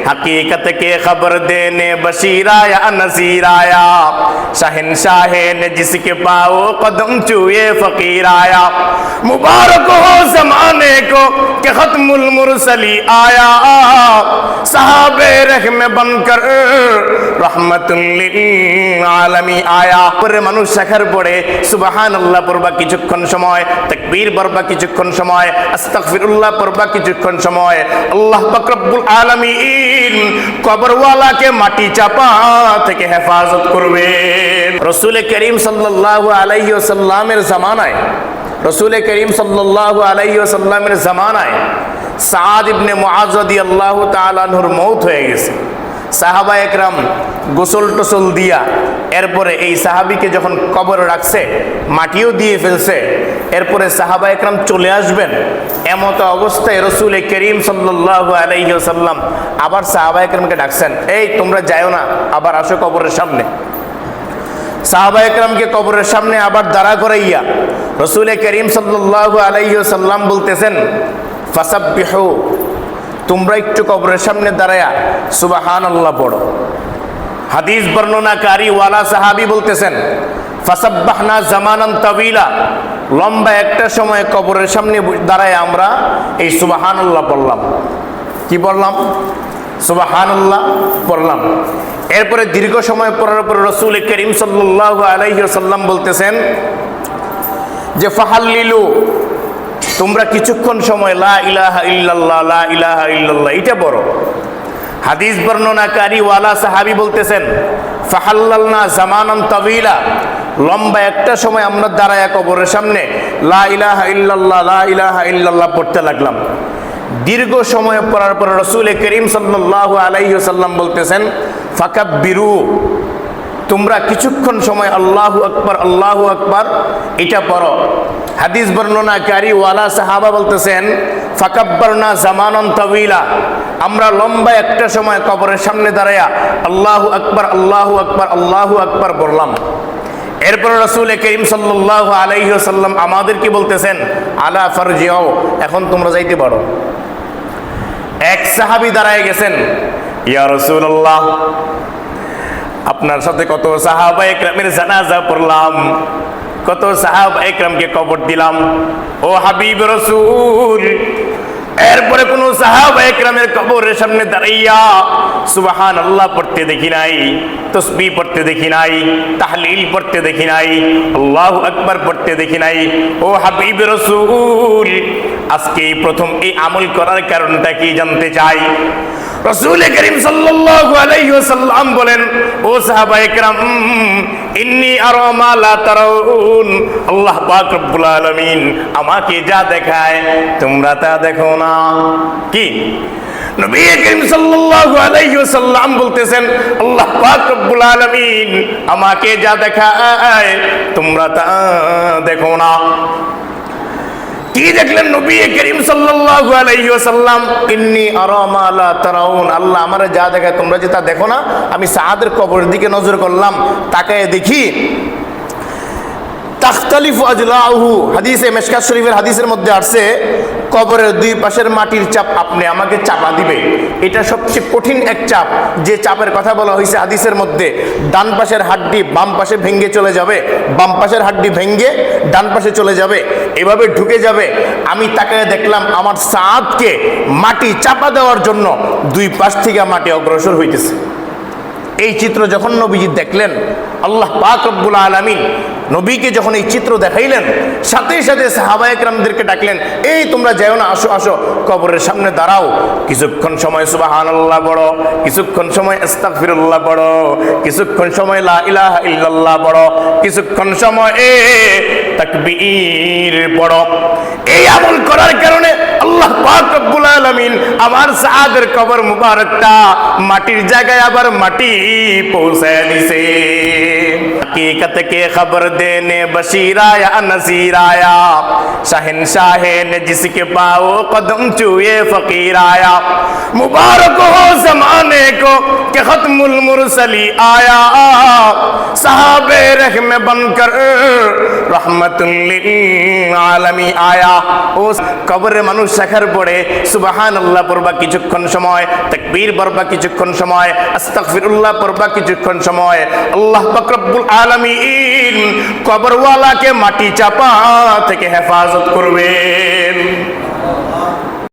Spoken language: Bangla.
हकीकत के खबर देने बशीर आया नज़ीर आया, शहंशाह ने जिसके पाओ कदम चूए फकीर आया। मुबारक हो ज़माने को कि खत्मुल मुरसली आया, सहाबे रहम बनकर रहमतुल लिल आलमी आया। পরে মানুষ শাখার পড়ে সুবহানাল্লাহ পড়বা কিছুক্ষণ সময়, তাকবীর পড়বা কিছুক্ষণ সময়, আস্তাগফিরুল্লাহ পড়বা কিছুক্ষণ সময়। আল্লাহ পাক রব্বুল আলামিন কবরওয়ালাকে মাটি চাপা থেকে হেফাজত করবেন। রাসূল করিম সাল্লাল্লাহু আলাইহি ওয়াসাল্লামের জামানায়, রাসূল করিম সাল্লাল্লাহু আলাইহি ওয়াসাল্লামের জামানায় সাদ ইবনে মুআজ রাদিয়াল্লাহু তাআলা আনহুর মওত হয়ে গেছে। সাহাবা একরাম গোসল টোসল দিয়া এরপরে এই সাহাবিকে যখন কবরে রাখছে, মাটিও দিয়ে ফেলছে, এরপরে সাহাবা একরাম চলে আসবেন, এমত অবস্থায় রাসূল করিম সাল্লাল্লাহু আলাইহি ওয়াসাল্লাম আবার সাহাবা একরামকে ডাকছেন, এই তোমরা যাও না, আবার আসো কবরের সামনে। সাহাবা একরামকে কবরের সামনে আবার দাঁড়া করাইয়া রাসূল করিম সাল্লাল্লাহু আলাইহি ওয়াসাল্লাম বলতেছেন, ফাসাব্বিহু, তোমরা একটু কবরের সামনে দাঁড়ায়া সুবহানাল্লাহ পড়ো। হাদিস বর্ণনাকারী ওয়ালা সাহাবী বলতেছেন, ফাসাব্বাহনা জামানান তাওয়িলা, লম্বা একটা সময় কবরের সামনে দাঁড়ায় আমরা এই সুবহানাল্লাহ পড়লাম। কি পড়লাম? সুবহানাল্লাহ পড়লাম। এরপরে দীর্ঘ সময় পড়ার পর রাসূল করিম সাল্লাল্লাহু আলাইহি ওয়াসাল্লাম বলতেছেন যে ফাহাল্লিলু, তোমরা কিছুক্ষণ সময় লা ইলাহা ইল্লাল্লাহ লা ইলাহা ইল্লাল্লাহ এটা পড়ো। হাদিস বর্ণনাকারী ওয়ালা সাহাবী বলতেছেন, ফাহাল্লালনা জামানান তাওয়িলা, লম্বা একটা সময় আমরা দাঁড়ায় কবরের সামনে লা ইলাহা ইল্লাল্লাহ লা ইলাহা ইল্লাল্লাহ পড়তে লাগলাম। দীর্ঘ সময় পড়ার পর রাসূল করিম সাল্লাল্লাহু আলাইহি ওয়াসাল্লাম বলতেছেন, ফাকাব্বিরু, তোমরা কিছুক্ষণ সময় আল্লাহু আকবার এটা পড়ো। হাদিস বর্ণনাকারী ওয়ালা সাহাবা বলতেছেন, ফাকাব্বারনা জামানান তাওয়িলা, আমরা লম্বা একটা সময় কবরের সামনে দাঁড়ায়া আল্লাহু আকবার আল্লাহু আকবার আল্লাহু আকবার বললাম। এরপর রাসূল করিম সাল্লাল্লাহু আলাইহি ওয়াসাল্লাম আমাদেরকে বলতেছেন, আলা ফারজিউ, এখন তোমরা যাইতে পারো। এক সাহাবী দাঁড়ায় গেছেন, ইয়া রাসূলুল্লাহ, আপনার সাথে কত সাহাবা একরামের জানাজা পড়লাম, কত সাহাবা একরামকে কবর দিলাম, ও হাবিব রাসূল, এরপরে কোন সাহাবা একরামের কবরের সামনে দাঁড়াইয়া সুবহানাল্লাহ পড়তে দেখি নাই, তাসবিহ পড়তে দেখি নাই, তাহলিল পড়তে দেখি নাই, আল্লাহু আকবার পড়তে দেখি নাই। ও হাবিব রাসূল, আজকে প্রথম এই আমল করার কারণটা কি জানতে চাই। রাসূল করিম সাল্লাল্লাহু আলাইহি ওয়াসাল্লাম বলেন, ও সাহাবা একরাম, ইন্নী আরা মা লা তারাউন, আল্লাহ পাক রব্বুল আলামিন আমাকে যা দেখায় তোমরা তা দেখো না। কি? নবী করিম সাল্লাল্লাহু আলাইহি ওয়াসাল্লাম বলতেছেন, আল্লাহ পাক রব্বুল আলামিন আমাকে যা দেখায় তোমরা তা দেখো না। কি দেখলেন নবী করিম সাল্লাল্লাহু আলাইহি ওয়াসাল্লাম? ইন্নী আরা মা লা তারাউন, আল্লাহ আমারে যা দেখায় তোমরা যে তা দেখো না। আমি সাদের কবরের দিকে নজর করলাম, তাকায় দেখি তাখতালিফু আজলাউহু, হাদিসে মিশকাত শরীফের হাদিসের মধ্যে আসছে, কবরের দুই পাশের মাটির চাপ আপনি আমাকে চাপা দিবে। এটা সবচেয়ে কঠিন এক চাপ, যে চাপের কথা বলা হয়েছে হাদিসের মধ্যে। ডান পাশের হাড্ডি বাম পাশে ভেঙে চলে যাবে, বাম পাশের হাড্ডি ভেঙে ডান পাশে চলে যাবে, এভাবে ঢুকে যাবে। আমি তাকায় দেখলাম আমার সাদকে মাটি চাপা দেওয়ার জন্য দুই পাশ থেকে মাটি অগ্রসর হইতেছে। এই চিত্র যখন নবীজি দেখলেন, আল্লাহ পাক রব্বুল আলামিন নবীকে যখন এই চিত্র দেখাইলেন, সাথে সাথে সাহাবা একরামদেরকে ডাকলেন, এই তোমরা যাও না, আসো আসো কবরের সামনে দাঁড়াও, কিছুক্ষণ সময় সুবহানাল্লাহ পড়ো, কিছুক্ষণ সময় আস্তাগফিরুল্লাহ পড়ো, কিছুক্ষণ সময় লা ইলাহা ইল্লাল্লাহ পড়ো, কিছুক্ষণ সময় তাকবীর পড়ো। এই আমল করার কারণে আল্লাহ পাক রব্বুল আলামিন আমার সাদের কবর মুবারকটা মাটির জায়গায় আবার মাটি পৌঁছায় দিছে। हकीकत के खबर देने बशीर आया नज़ीर आया, शहंशाह ने जिसके पाओ कदम चूए फकीर आया। मुबारक हो ज़माने को कि खत्मुल मुरसली आया, साहबे रहम बनकर रहमतुल लिल आलमी आया। ও কবরে মানুষ শেখার পরে সুবহানাল্লাহ পড়বা কিছুক্ষণ সময়, তাকবীর পড়বা কিছুক্ষণ সময়, আস্তাগফিরুল্লাহ পড়বা কিছুক্ষণ সময়, আল্লাহ পাক রব্বুল আলামিন কবরওয়ালাকে মাটি চাপা থেকে হেফাজত করবে।